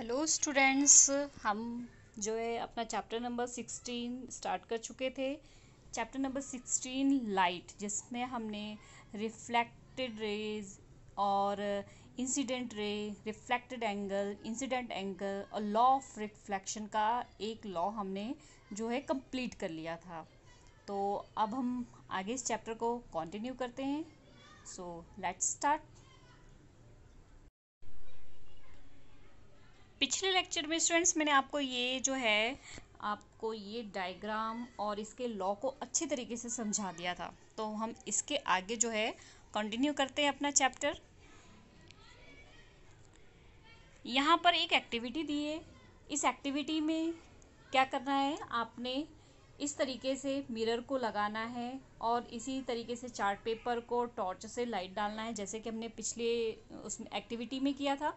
Hello students. हम जो है अपना चैप्टर नंबर 16 स्टार्ट कर चुके थे। चैप्टर नंबर 16 लाइट, जिसमें हमने रिफ्लेक्टेड रेज और incident ray, reflected angle, incident angle और लॉ ऑफ रिफ्लेक्शन का एक लॉ हमने जो है कंप्लीट कर लिया था। तो अब हम आगे इस चैप्टर को कंटिन्यू करते हैं। So let's start. पिछले लेक्चर में स्टूडेंट्स मैंने आपको ये डायग्राम और इसके लॉ को अच्छे तरीके से समझा दिया था। तो हम इसके आगे जो है कंटिन्यू करते हैं अपना चैप्टर। यहाँ पर एक एक्टिविटी दी है। इस एक्टिविटी में क्या करना है, आपने इस तरीके से मिरर को लगाना है और इसी तरीके से चार्ट पेपर को टॉर्च से लाइट डालना है, जैसे कि हमने पिछले उस एक्टिविटी में किया था।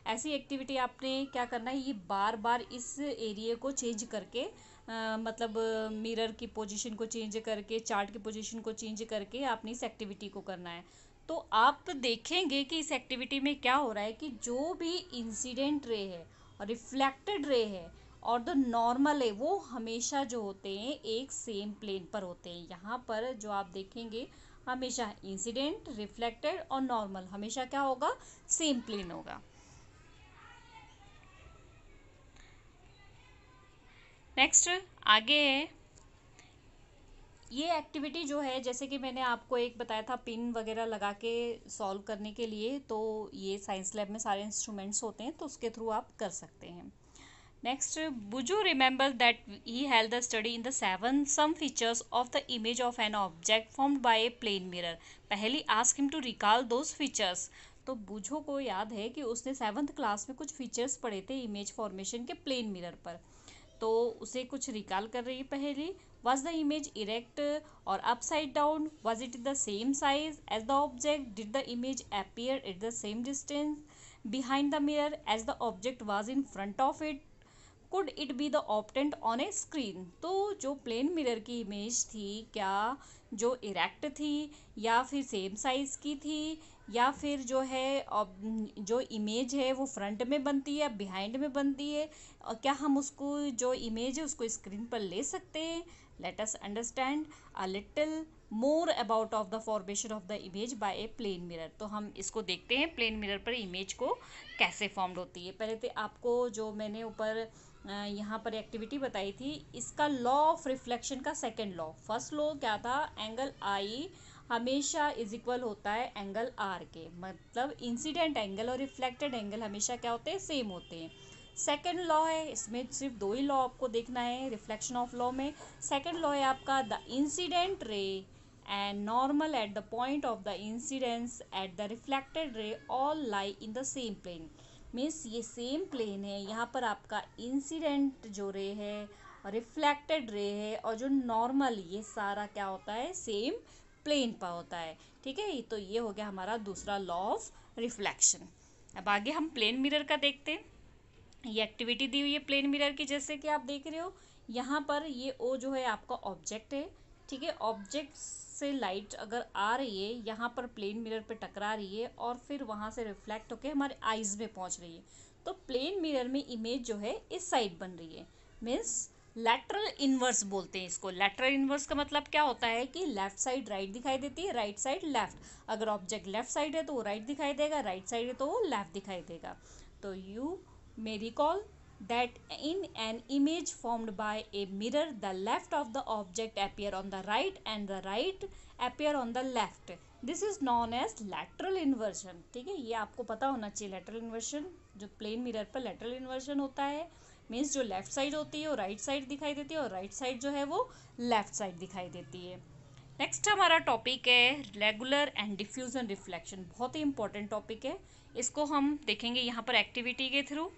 ऐसी एक्टिविटी आपने क्या करना है, ये बार बार इस एरिया को चेंज करके मतलब मिरर की पोजीशन को चेंज करके, चार्ट की पोजीशन को चेंज करके आपने इस एक्टिविटी को करना है। तो आप देखेंगे कि इस एक्टिविटी में क्या हो रहा है कि जो भी इंसिडेंट रे है और रिफ्लेक्टेड रे है और द नॉर्मल है, वो हमेशा जो होते हैं एक सेम प्लेन पर होते हैं। यहाँ पर जो आप देखेंगे हमेशा इंसिडेंट, रिफ्लेक्टेड और नॉर्मल हमेशा क्या होगा, सेम प्लेन होगा। नेक्स्ट आगे है ये एक्टिविटी जो है, जैसे कि मैंने आपको एक बताया था पिन वगैरह लगा के सॉल्व करने के लिए, तो ये साइंस लैब में सारे इंस्ट्रूमेंट्स होते हैं, तो उसके थ्रू आप कर सकते हैं। Next, Boojho remember that he held the study in the seven some features of the image of an object formed by a plane mirror. Paheli ask him to recall those features. तो बुझो को याद है कि उसने 7th क्लास में कुछ features पढ़े थे इमेज फॉर्मेशन के प्लेन मिरर पर। तो उसे कुछ रिकॉल कर रही है पहली। Was the image erect or upside down? Was it the same size as the object? Did the image appear at the same distance behind the mirror as the object was in front of it? Could it be the object on a screen? तो जो plane mirror की image थी, क्या जो erect थी या फिर same size की थी, या फिर जो है जो इमेज है वो फ्रंट में बनती है, बिहाइंड में बनती है, और क्या हम उसको जो इमेज है उसको स्क्रीन पर ले सकते हैं। Let us understand a little more about of the formation of the image by a plane mirror. तो हम इसको देखते हैं प्लेन मिरर पर इमेज को कैसे फॉर्म्ड होती है। पहले तो आपको जो मैंने ऊपर यहाँ पर एक्टिविटी बताई थी, इसका लॉ ऑफ रिफ्लेक्शन का सेकंड लॉ। फर्स्ट लॉ क्या था, एंगल आई हमेशा इज इक्वल होता है एंगल आर के, मतलब इंसिडेंट एंगल और रिफ्लेक्टेड एंगल हमेशा क्या होते हैं, सेम होते हैं। सेकेंड लॉ है, इसमें सिर्फ दो ही लॉ आपको देखना है रिफ्लेक्शन ऑफ लॉ में। सेकेंड लॉ है आपका, the incident ray and normal at the point of the incidence at the reflected ray all lie in the same plane. Means ये सेम प्लेन है, यहाँ पर आपका इंसिडेंट जो रे है, रिफ्लेक्टेड रे है और जो नॉर्मल, ये सारा क्या होता है, सेम प्लेन पर होता है। ठीक है, तो ये हो गया हमारा दूसरा लॉ ऑफ रिफ्लेक्शन। अब आगे हम प्लेन मिरर का देखते हैं। ये एक्टिविटी दी हुई है प्लेन मिरर की, जैसे कि आप देख रहे हो यहाँ पर ये ओ जो है आपका ऑब्जेक्ट है। ठीक है, ऑब्जेक्ट से लाइट अगर आ रही है, यहाँ पर प्लेन मिरर पे टकरा रही है और फिर वहाँ से रिफ्लेक्ट होकर हमारे आईज में पहुँच रही है। तो प्लेन मिरर में इमेज जो है इस साइड बन रही है, मीन्स लैटरल इन्वर्स बोलते हैं इसको। लैटरल इन्वर्स का मतलब क्या होता है कि लेफ्ट साइड राइट दिखाई देती है, राइट साइड लेफ्ट। अगर ऑब्जेक्ट लेफ्ट साइड है तो वो राइट दिखाई देगा, राइट साइड है तो वो लेफ्ट दिखाई देगा। तो you may recall that in an image formed by a mirror, the left of the object appear on the right and the right appear on the left. This is known as lateral inversion. ठीक है, ये आपको पता होना चाहिए। lateral inversion जो plane mirror पर lateral inversion होता है, मीन्स जो लेफ्ट साइड होती है वो राइट साइड दिखाई देती है और राइट साइड जो है वो लेफ्ट साइड दिखाई देती है। नेक्स्ट हमारा टॉपिक है रेगुलर एंड डिफ्यूजन रिफ्लेक्शन। बहुत ही इंपॉर्टेंट टॉपिक है, इसको हम देखेंगे यहाँ पर एक्टिविटी के थ्रू।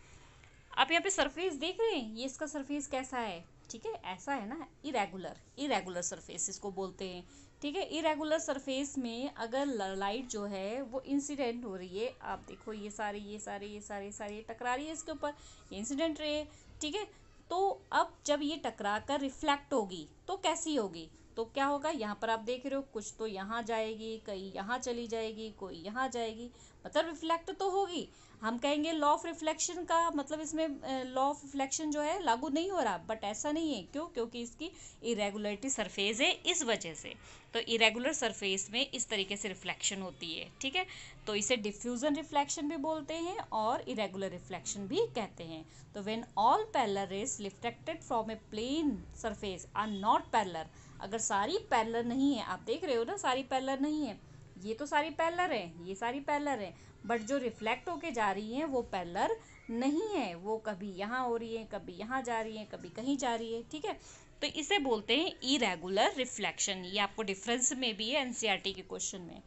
आप यहाँ पे सरफेस देख रहे हैं, ये इसका सरफेस कैसा है, ठीक है, ऐसा है ना, इरेगुलर सरफेस इसको बोलते हैं। ठीक है, इरेगुलर सरफेस में अगर लाइट जो है वो इंसिडेंट हो रही है, आप देखो ये सारे टकरा रही है इसके ऊपर, ये इंसिडेंट रे। ठीक है, तो अब जब ये टकरा कर रिफ्लेक्ट होगी तो कैसी होगी, तो क्या होगा, यहाँ पर आप देख रहे हो कुछ तो यहाँ जाएगी, कहीं यहाँ चली जाएगी, कोई यहाँ जाएगी, मतलब रिफ्लेक्ट तो होगी। हम कहेंगे लॉ ऑफ रिफ्लेक्शन का मतलब इसमें लॉ ऑफ रिफ्लेक्शन जो है लागू नहीं हो रहा, बट ऐसा नहीं है। क्यों? क्योंकि इसकी इरेगुलरिटी सरफेस है, इस वजह से। तो इरेगुलर सरफेस में इस तरीके से रिफ्लेक्शन होती है, ठीक है। तो इसे डिफ्यूजन रिफ्लेक्शन भी बोलते हैं और इरेगुलर रिफ्लेक्शन भी कहते हैं। तो when all parallel rays reflected from a plane surface are not parallel, अगर सारी पैरेलल नहीं है, आप देख रहे हो ना सारी पैरेलल नहीं है, ये तो सारी पैरेलल है, ये सारी पैरेलल है, बट जो रिफ्लेक्ट होके जा रही हैं वो पैरेलल नहीं है, वो कभी यहाँ हो रही है, कभी यहाँ जा रही है, कभी कहीं जा रही है, ठीक है। तो इसे बोलते हैं इरेगुलर रिफ्लेक्शन। ये आपको डिफरेंस में भी है एनसीईआरटी के क्वेश्चन में,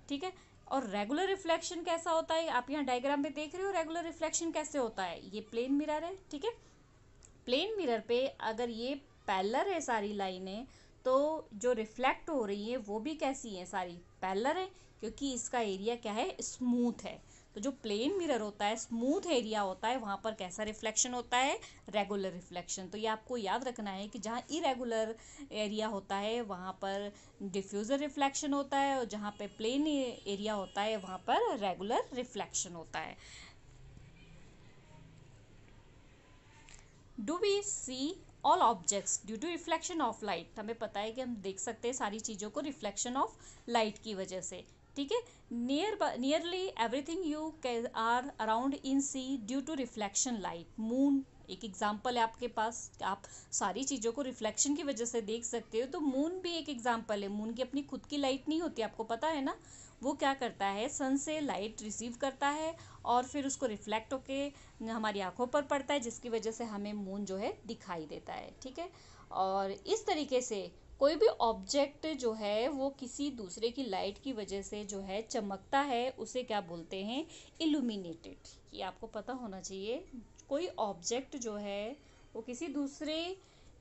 ठीक है। और रेगुलर रिफ्लेक्शन कैसा होता है, आप यहाँ डायग्राम में देख रहे हो रेगुलर रिफ्लेक्शन कैसे होता है। ये प्लेन मिरर है, ठीक है। प्लेन मिरर पे अगर ये पैरेलल है सारी लाइनें, तो जो रिफ्लेक्ट हो रही है वो भी कैसी है, सारी पैरेलल है, क्योंकि इसका एरिया क्या है, स्मूथ है। तो जो प्लेन मिरर होता है, स्मूथ एरिया होता है, वहाँ पर कैसा रिफ्लेक्शन होता है, रेगुलर रिफ्लेक्शन। तो ये आपको याद रखना है कि जहाँ इरेगुलर एरिया होता है वहाँ पर डिफ्यूजर रिफ्लेक्शन होता है, और जहाँ पे प्लेन एरिया होता है वहाँ पर रेगुलर रिफ्लेक्शन होता है। Do we see all objects due to reflection of light, हमें पता है कि हम देख सकते हैं सारी चीज़ों को रिफ्लेक्शन ऑफ लाइट की वजह से, ठीक है। Nearly everything you are around in see due to reflection light. Moon एक एग्जाम्पल है आपके पास, आप सारी चीज़ों को रिफ्लेक्शन की वजह से देख सकते हो, तो मून भी एक एग्जाम्पल है। मून की अपनी खुद की लाइट नहीं होती, आपको पता है ना। वो क्या करता है, सन से लाइट रिसीव करता है और फिर उसको रिफ्लेक्ट होके हमारी आंखों पर पड़ता है, जिसकी वजह से हमें मून जो है दिखाई देता है, ठीक है। और इस तरीके से कोई भी ऑब्जेक्ट जो है वो किसी दूसरे की लाइट की वजह से जो है चमकता है, उसे क्या बोलते हैं, इल्यूमिनेटेड। ये आपको पता होना चाहिए। कोई ऑब्जेक्ट जो है वो किसी दूसरे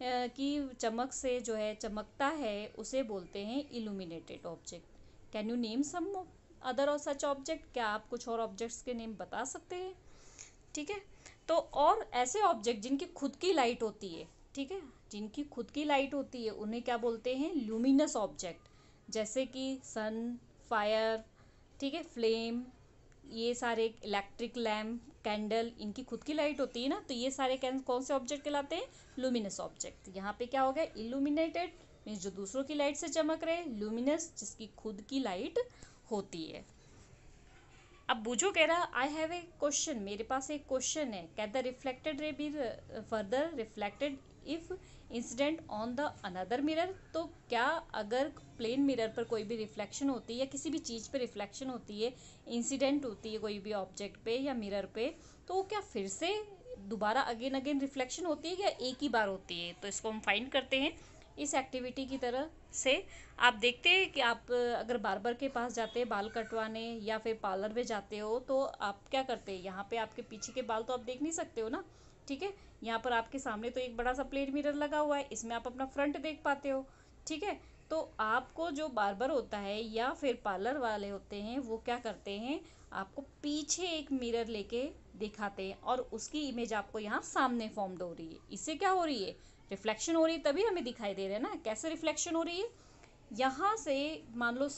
की चमक से जो है चमकता है, उसे बोलते हैं illuminated object. Can you name some other और सच ऑब्जेक्ट, क्या आप कुछ और ऑब्जेक्ट्स के नेम बता सकते हैं, ठीक है। तो और ऐसे ऑब्जेक्ट जिनकी खुद की लाइट होती है, ठीक है, जिनकी खुद की लाइट होती है उन्हें क्या बोलते हैं, ल्यूमिनस ऑब्जेक्ट। जैसे कि सन, फायर, ठीक है, फ्लेम, ये सारे इलेक्ट्रिक लैम्प, कैंडल, इनकी खुद की लाइट होती है ना, तो ये सारे कौन से ऑब्जेक्ट कहलाते हैं, लुमिनस ऑब्जेक्ट। यहाँ पे क्या हो गया, इल्यूमिनेटेड मीन्स जो दूसरों की लाइट से चमक रहे, लुमिनस जिसकी खुद की लाइट होती है। अब बूझो कह रहा आई हैव ए क्वेश्चन, मेरे पास एक क्वेश्चन है, कैन द रिफ्लेक्टेड रे be further reflected if incident on the another mirror. तो क्या अगर प्लेन मिरर पर कोई भी रिफ्लेक्शन होती है या किसी भी चीज़ पे रिफ्लेक्शन होती है, इंसिडेंट होती है कोई भी ऑब्जेक्ट पे या मिरर पे, तो वो क्या फिर से दोबारा अगेन अगेन रिफ्लेक्शन होती है या एक ही बार होती है। तो इसको हम फाइंड करते हैं इस एक्टिविटी की तरह से। आप देखते हैं कि आप अगर बार्बर के पास जाते हैं बाल कटवाने या फिर पार्लर में जाते हो, तो आप क्या करते हैं, यहाँ पे आपके पीछे के बाल तो आप देख नहीं सकते हो ना, ठीक है। यहाँ पर आपके सामने तो एक बड़ा सा प्लेन मिरर लगा हुआ है, इसमें आप अपना फ्रंट देख पाते हो, ठीक है। तो आपको जो बार्बर होता है या फिर पार्लर वाले होते हैं, वो क्या करते हैं, आपको पीछे एक मिरर लेके दिखाते हैं और उसकी इमेज आपको यहाँ सामने फॉर्म्ड हो रही है। इससे क्या हो रही है, रिफ्लेक्शन हो रही है, तभी हमें दिखाई दे रहा है ना। कैसे रिफ्लेक्शन हो रही है, यहाँ से मान लो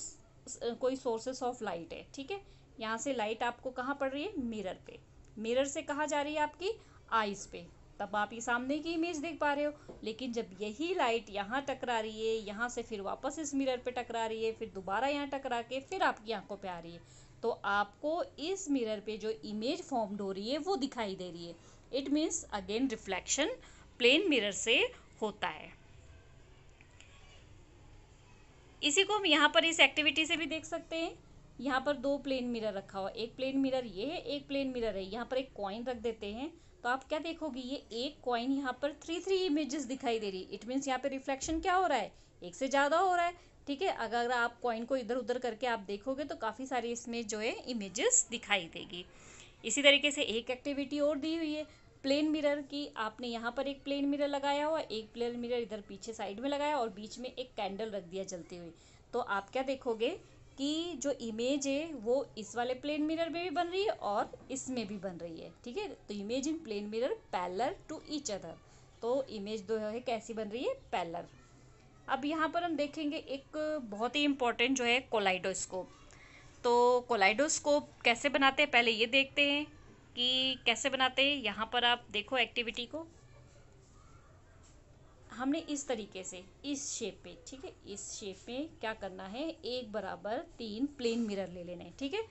कोई सोर्सेस ऑफ लाइट है, ठीक है, यहाँ से लाइट आपको कहाँ पड़ रही है, मिरर पे, मिरर से कहाँ जा रही है, आपकी आईज पे, तब आप ये सामने की इमेज देख पा रहे हो। लेकिन जब यही लाइट यहाँ टकरा रही है, यहाँ से फिर वापस इस मिरर पे टकरा रही है, फिर दोबारा यहाँ टकरा के फिर आपकी आंखों पे आ रही है, तो आपको इस मिरर पे जो इमेज फॉर्म्ड हो रही है वो दिखाई दे रही है। It means again reflection plane mirror से होता है। इसी को हम यहाँ पर इस एक्टिविटी से भी देख सकते हैं। यहाँ पर दो प्लेन मिरर रखा हुआ, एक प्लेन मिरर ये है, एक प्लेन मिरर है। यहाँ पर एक कॉइन रख देते हैं, तो आप क्या देखोगे, ये एक कॉइन यहाँ पर थ्री इमेजेस दिखाई दे रही है। इट मीन्स यहाँ पे रिफ्लेक्शन क्या हो रहा है, एक से ज़्यादा हो रहा है, ठीक है। अगर आप कॉइन को इधर उधर करके आप देखोगे तो काफ़ी सारी इसमें जो है इमेजेस दिखाई देगी। इसी तरीके से एक एक्टिविटी और दी हुई है प्लेन मिरर की। आपने यहाँ पर एक प्लेन मिरर लगाया हुआ, एक प्लेन मिरर इधर पीछे साइड में लगाया और बीच में एक कैंडल रख दिया जलती हुई। तो आप क्या देखोगे कि जो इमेज है वो इस वाले प्लेन मिरर में भी बन रही है और इसमें भी बन रही है, ठीक है। तो image in plane mirror parallel to each other. तो इमेज दो है कैसी बन रही है, पैरेलल। अब यहाँ पर हम देखेंगे एक बहुत ही इम्पोर्टेंट जो है कोलाइडोस्कोप। तो कोलाइडोस्कोप कैसे बनाते हैं पहले ये देखते हैं कि कैसे बनाते हैं। यहाँ पर आप देखो एक्टिविटी को, हमने इस तरीके से इस शेप पे, ठीक है, इस शेप में क्या करना है, 1 = 3 प्लेन मिरर ले लेना है, ठीक है।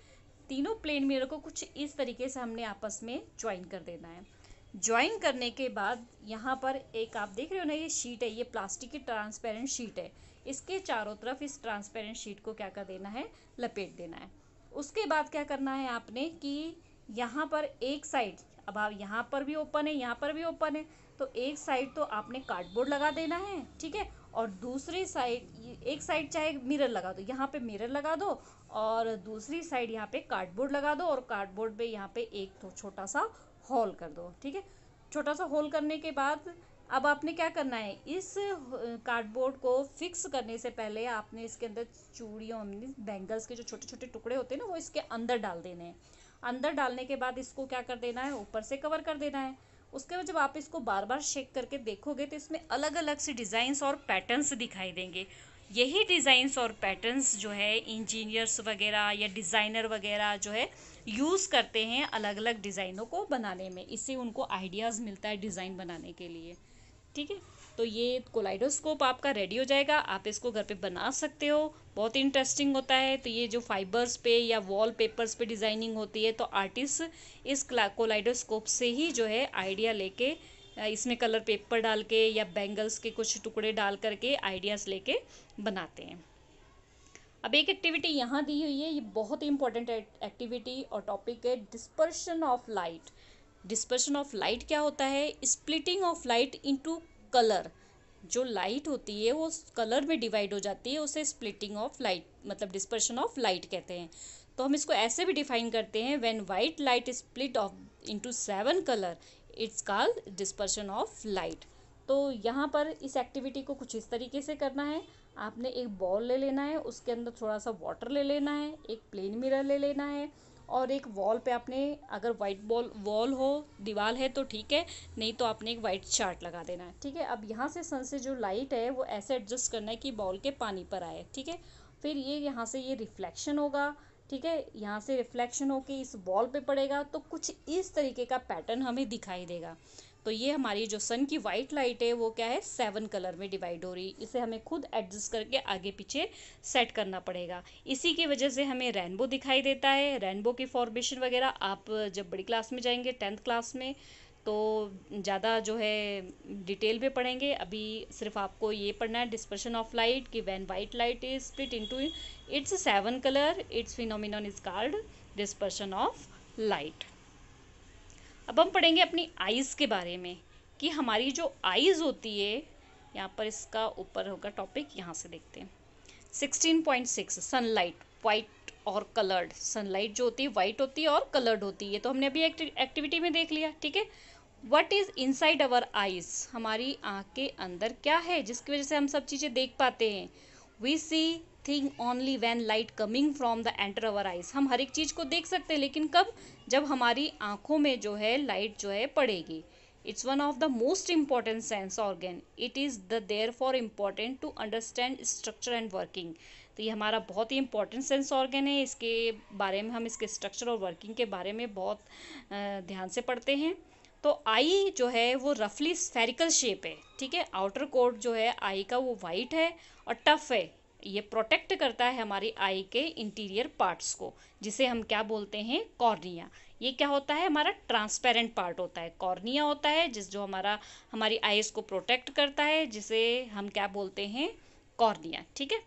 तीनों प्लेन मिरर को कुछ इस तरीके से हमने आपस में ज्वाइन कर देना है। ज्वाइन करने के बाद यहाँ पर एक आप देख रहे हो ना, ये शीट है, ये प्लास्टिक की ट्रांसपेरेंट शीट है। इसके चारों तरफ इस ट्रांसपेरेंट शीट को क्या कर देना है, लपेट देना है। उसके बाद क्या करना है आपने कि यहाँ पर एक साइड, अब आप यहाँ पर भी ओपन है, यहाँ पर भी ओपन है, तो एक साइड तो आपने कार्डबोर्ड लगा देना है, ठीक है। और दूसरी साइड, एक साइड चाहे मिरर लगा दो, यहाँ पे मिरर लगा दो, और दूसरी साइड यहाँ पे कार्डबोर्ड लगा दो, और कार्डबोर्ड पे यहाँ पे एक तो छोटा सा होल कर दो, ठीक है। छोटा सा होल करने के बाद अब आपने क्या करना है, इस कार्डबोर्ड को फिक्स करने से पहले आपने इसके अंदर चूड़ियों, बैंगल्स के जो छोटे छोटे टुकड़े होते हैं ना, वो इसके अंदर डाल देने हैं। अंदर डालने के बाद इसको क्या कर देना है, ऊपर से कवर कर देना है। उसके बाद जब आप इसको बार बार शेक करके देखोगे तो इसमें अलग अलग से डिज़ाइंस और पैटर्न्स दिखाई देंगे। यही डिज़ाइंस और पैटर्न्स जो है इंजीनियर्स वगैरह या डिज़ाइनर वगैरह जो है यूज़ करते हैं अलग अलग डिज़ाइनों को बनाने में। इससे उनको आइडियाज़ मिलता है डिज़ाइन बनाने के लिए, ठीक है। तो ये कोलाइडोस्कोप आपका रेडी हो जाएगा, आप इसको घर पे बना सकते हो, बहुत इंटरेस्टिंग होता है। तो ये जो फाइबर्स पे या वॉल पेपर्स पे डिज़ाइनिंग होती है, तो आर्टिस्ट इस कोलाइडोस्कोप से ही जो है आइडिया लेके इसमें कलर पेपर डाल के या बैंगल्स के कुछ टुकड़े डाल करके आइडियाज़ लेके बनाते हैं। अब एक एक्टिविटी यहाँ दी हुई है, ये बहुत ही इंपॉर्टेंट एक्टिविटी और टॉपिक है dispersion of light. Dispersion of light क्या होता है, splitting of light into colour. जो लाइट होती है वो कलर में डिवाइड हो जाती है, उसे स्प्लिटिंग ऑफ लाइट मतलब डिस्पर्शन ऑफ लाइट कहते हैं। तो हम इसको ऐसे भी डिफाइन करते हैं, when white light split of into 7 colour it's called dispersion of light. तो यहाँ पर इस एक्टिविटी को कुछ इस तरीके से करना है, आपने एक बॉल ले लेना है, उसके अंदर थोड़ा सा वाटर ले लेना है, एक प्लेन मिरर ले लेना है, और एक वॉल पे आपने, अगर वाइट वॉल हो, दीवार है तो ठीक है, नहीं तो आपने एक वाइट चार्ट लगा देना है, ठीक है। अब यहाँ से सन से जो लाइट है वो ऐसे एडजस्ट करना है कि बॉल के पानी पर आए, ठीक है। फिर ये यहाँ से ये रिफ्लेक्शन होगा, ठीक है, यहाँ से रिफ्लेक्शन होके इस वॉल पे पड़ेगा, तो कुछ इस तरीके का पैटर्न हमें दिखाई देगा। तो ये हमारी जो सन की वाइट लाइट है वो क्या है, 7 कलर में डिवाइड हो रही, इसे हमें खुद एडजस्ट करके आगे पीछे सेट करना पड़ेगा। इसी की वजह से हमें रेनबो दिखाई देता है। रेनबो की फॉर्मेशन वगैरह आप जब बड़ी क्लास में जाएंगे 10th क्लास में तो ज़्यादा जो है डिटेल में पढ़ेंगे। अभी सिर्फ आपको ये पढ़ना है डिस्पर्शन ऑफ लाइट कि when white light is split into its 7 colour, it's phenomenon is called dispersion of light. अब हम पढ़ेंगे अपनी आइज़ के बारे में कि हमारी जो आइज़ होती है, यहाँ पर इसका ऊपर होगा टॉपिक, यहाँ से देखते हैं 16.6 सनलाइट वाइट और कलर्ड। सनलाइट जो होती है वाइट होती है और कलर्ड होती है, तो हमने अभी एक्टिविटी में देख लिया, ठीक है। What is inside our eyes, हमारी आँख के अंदर क्या है जिसकी वजह से हम सब चीज़ें देख पाते हैं। We see thing only when light coming from the enter our eyes. हम हर एक चीज़ को देख सकते हैं, लेकिन कब, जब हमारी आंखों में जो है लाइट जो है पड़ेगी। It's one of the most important sense organ, it is the therefore important to understand structure and working. तो ये हमारा बहुत ही इंपॉर्टेंट सेंस ऑर्गन है, इसके बारे में हम इसके स्ट्रक्चर और वर्किंग के बारे में बहुत ध्यान से पढ़ते हैं। तो आई जो है वो रफली स्फेरिकल शेप है, ठीक है। आउटर कोट जो है आई का वो वाइट है और टफ है, ये प्रोटेक्ट करता है हमारी आई के इंटीरियर पार्ट्स को, जिसे हम क्या बोलते हैं, कॉर्निया। ये क्या होता है, हमारा ट्रांसपेरेंट पार्ट होता है, कॉर्निया होता है जिस जो हमारी आईज को प्रोटेक्ट करता है, जिसे हम क्या बोलते हैं, कॉर्निया, ठीक है।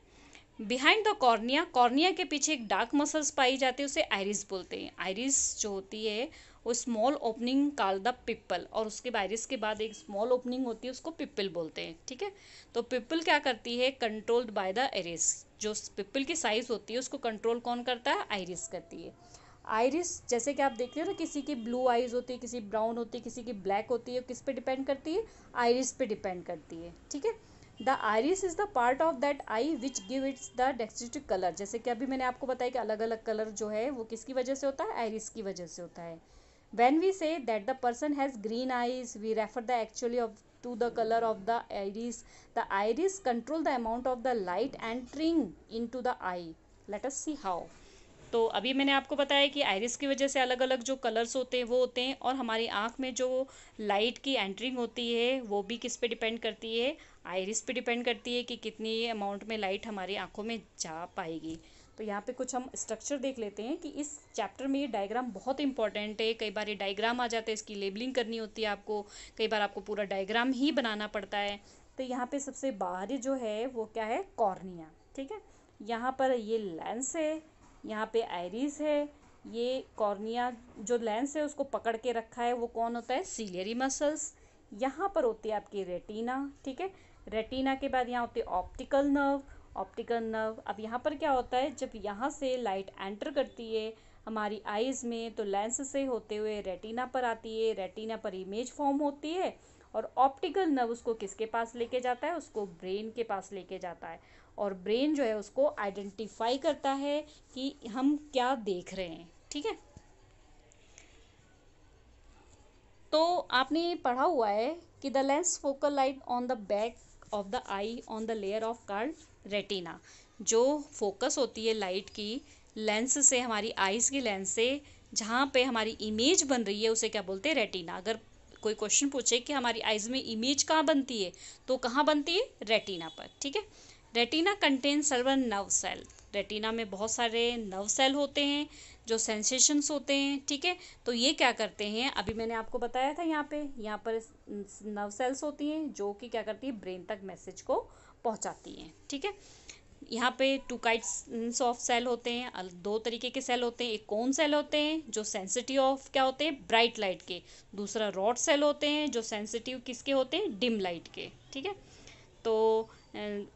बिहाइंड द कॉर्निया, कॉर्निया के पीछे एक डार्क मसल्स पाई जाती है, उसे आइरिस बोलते हैं। आइरिस जो होती है वो स्मॉल ओपनिंग कॉल्ड द पिप्पल, और उसके आइरिस के बाद एक स्मॉल ओपनिंग होती है, उसको पिप्पल बोलते हैं, ठीक है। तो पिप्पल क्या करती है, कंट्रोल्ड बाय द आइरिस। जो पिप्पल की साइज होती है उसको कंट्रोल कौन करता है, आइरिस करती है। आइरिस जैसे कि आप देखते हो ना, किसी की ब्लू आइज होती है, किसी ब्राउन होती है, किसी की ब्लैक होती है, किस पे डिपेंड करती है, आइरिस पे डिपेंड करती है, ठीक है। The iris is the part of that eye which give its the डेक्सिटिव कलर। जैसे कि अभी मैंने आपको बताया कि अलग अलग कलर जो है वो किसकी वजह से होता है, आइरिस की वजह से होता है। When we say that the person has green eyes, we refer the actually of to the color of the iris. The iris control the amount of the light entering into the eye. Let us see how. तो अभी मैंने आपको बताया कि iris की वजह से अलग अलग जो कलर्स होते हैं वो होते हैं, और हमारी आँख में जो लाइट की एंटरिंग होती है वो भी किस पे डिपेंड करती है, आइरिस पे डिपेंड करती है कि कितनी अमाउंट में लाइट हमारी आँखों में जा पाएगी। तो यहाँ पे कुछ हम स्ट्रक्चर देख लेते हैं कि इस चैप्टर में ये डायग्राम बहुत इंपॉर्टेंट है। कई बार ये डायग्राम आ जाते हैं, इसकी लेबलिंग करनी होती है आपको, कई बार आपको पूरा डायग्राम ही बनाना पड़ता है। तो यहाँ पे सबसे बाहरी जो है वो क्या है, कॉर्निया, ठीक है। यहाँ पर ये लेंस है, यहाँ पे आइरिस है, ये कॉर्निया जो लेंस है उसको पकड़ के रखा है वो कौन होता है, सीलियरी मसल्स। यहाँ पर होती है आपकी रेटिना, ठीक है। रेटिना के बाद यहाँ होती है ऑप्टिकल नर्व। ऑप्टिकल नर्व, अब यहाँ पर क्या होता है, जब यहाँ से लाइट एंटर करती है हमारी आइज़ में तो लेंस से होते हुए रेटिना पर आती है, रेटिना पर इमेज फॉर्म होती है, और ऑप्टिकल नर्व उसको किसके पास लेके जाता है, उसको ब्रेन के पास लेके जाता है, और ब्रेन जो है उसको आइडेंटिफाई करता है कि हम क्या देख रहे हैं, ठीक है। तो आपने पढ़ा हुआ है कि the lens focal light on the back of the I on the layer of card retina. जो फोकस होती है लाइट की लेंस से, हमारी आइज़ की लेंस से जहाँ पे हमारी इमेज बन रही है उसे क्या बोलते हैं, रेटिना। अगर कोई क्वेश्चन पूछे कि हमारी आइज़ में इमेज कहाँ बनती है तो कहाँ बनती है, रेटिना पर, ठीक है। Retina contain several nerve cell. Retina में बहुत सारे नर्व सेल होते हैं जो सेंसेशंस होते हैं, ठीक है। तो ये क्या करते हैं, अभी मैंने आपको बताया था यहाँ पर नर्व सेल्स होती हैं जो कि क्या करती है, ब्रेन तक मैसेज को पहुँचाती हैं, ठीक है। यहाँ पे टू काइंड्स ऑफ सेल होते हैं, दो तरीके के सेल होते हैं। एक कोन सेल होते हैं जो सेंसिटिव ऑफ क्या होते हैं, ब्राइट लाइट के। दूसरा रॉड सेल होते हैं जो सेंसिटिव किसके होते हैं, डिम लाइट के, ठीक है। तो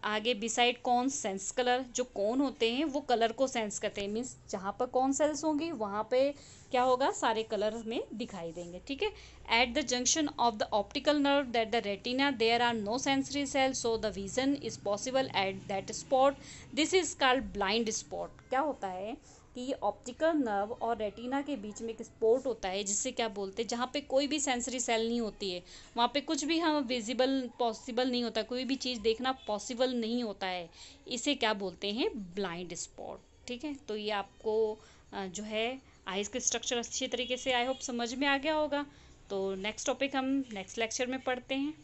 आगे बिसाइड कौन सेंस कलर, जो कौन होते हैं वो कलर को सेंस करते हैं, मीन्स जहाँ पर कौन सेल्स होंगी वहाँ पे क्या होगा, सारे कलर में दिखाई देंगे, ठीक है। At the junction of the optical nerve that the retina there are no sensory cell, so the vision is possible at that spot, this is called blind spot. क्या होता है कि ये ऑप्टिकल नर्व और रेटिना के बीच में एक spot होता है जिससे क्या बोलते हैं, जहाँ पे कोई भी सेंसरी सेल नहीं होती है, वहाँ पे कुछ भी हम विजिबल पॉसिबल नहीं होता, कोई भी चीज़ देखना पॉसिबल नहीं होता है, इसे क्या बोलते हैं, ब्लाइंड स्पॉट, ठीक है। तो ये आपको जो है आइज़ के स्ट्रक्चर अच्छी तरीके से आई होप समझ में आ गया होगा। तो नेक्स्ट टॉपिक हम नेक्स्ट लेक्चर में पढ़ते हैं।